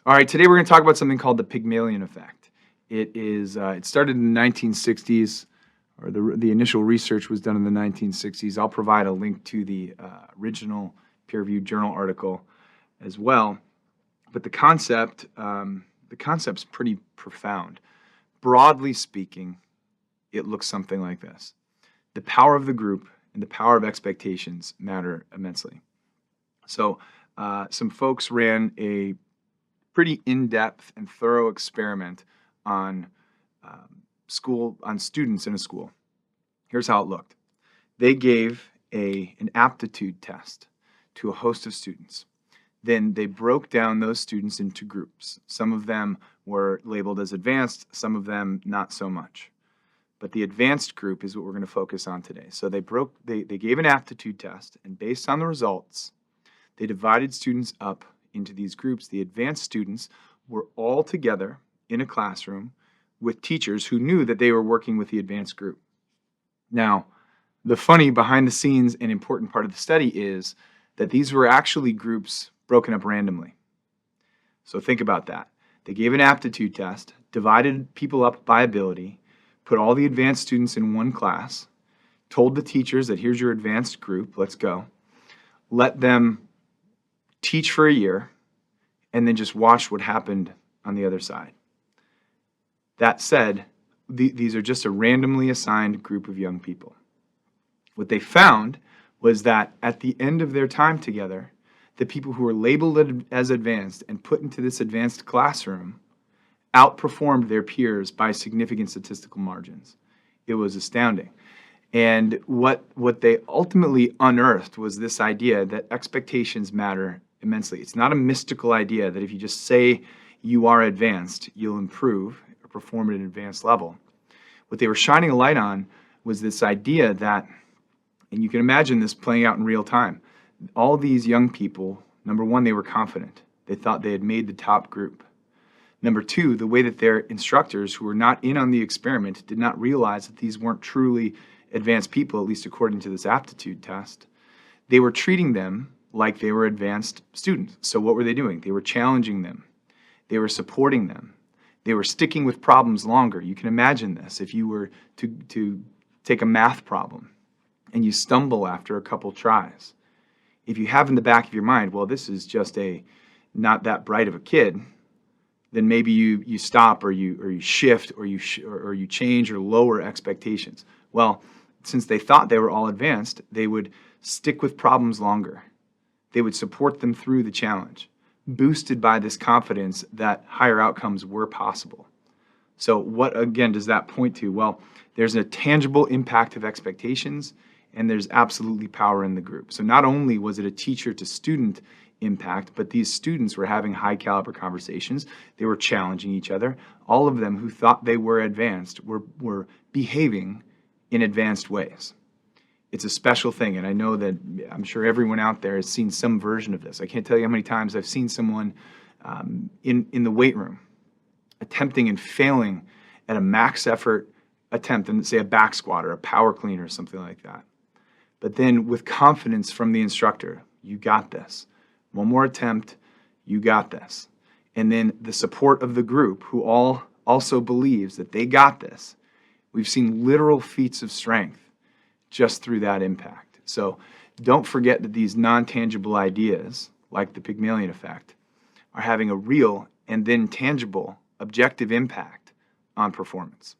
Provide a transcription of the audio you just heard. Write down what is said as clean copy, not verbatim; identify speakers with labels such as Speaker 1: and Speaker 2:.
Speaker 1: All right, today we're going to talk about something called the Pygmalion Effect. It started in the 1960s, or the initial research was done in the 1960s. I'll provide a link to the original peer-reviewed journal article as well. But the concept's pretty profound. Broadly speaking, it looks something like this: the power of the group and the power of expectations matter immensely. So, some folks ran a pretty in-depth and thorough experiment on students in a school. Here's how it looked. They gave an aptitude test to a host of students. Then they broke down those students into groups. Some of them were labeled as advanced, some of them not so much. But the advanced group is what we're going to focus on today. So they gave an aptitude test, and based on the results, they divided students up into these groups. The advanced students were all together in a classroom with teachers who knew that they were working with the advanced group. Now, the funny behind the scenes and important part of the study is that these were actually groups broken up randomly. So think about that. They gave an aptitude test, divided people up by ability, put all the advanced students in one class, told the teachers that here's your advanced group, let's go. Let them teach for a year, and then just watch what happened on the other side. That said, these are just a randomly assigned group of young people. What they found was that at the end of their time together, the people who were labeled as advanced and put into this advanced classroom outperformed their peers by significant statistical margins. It was astounding. And what they ultimately unearthed was this idea that expectations matter immensely. It's not a mystical idea that if you just say you are advanced, you'll improve or perform at an advanced level. What they were shining a light on was this idea that, and you can imagine this playing out in real time, all these young people, number one, they were confident. They thought they had made the top group. Number two, the way that their instructors, who were not in on the experiment, did not realize that these weren't truly advanced people, at least according to this aptitude test. They were treating them like they were advanced students. So what were they doing? They were challenging them. They were supporting them. They were sticking with problems longer. You can imagine this. If you were to take a math problem and you stumble after a couple tries, if you have in the back of your mind, well, this is just not that bright of a kid, then maybe you stop or you shift or you change or lower expectations. Well, since they thought they were all advanced, they would stick with problems longer. They would support them through the challenge, boosted by this confidence that higher outcomes were possible. So what, again, does that point to? Well, there's a tangible impact of expectations, and there's absolutely power in the group. So not only was it a teacher-to-student impact, but these students were having high-caliber conversations. They were challenging each other. All of them who thought they were advanced were behaving in advanced ways. It's a special thing, and I know that I'm sure everyone out there has seen some version of this. I can't tell you how many times I've seen someone in the weight room attempting and failing at a max effort attempt, and say a back squat or a power clean or something like that. But then with confidence from the instructor, you got this. One more attempt, you got this. And then the support of the group, who all also believes that they got this. We've seen literal feats of strength just through that impact. So don't forget that these non-tangible ideas, like the Pygmalion Effect, are having a real and then tangible objective impact on performance.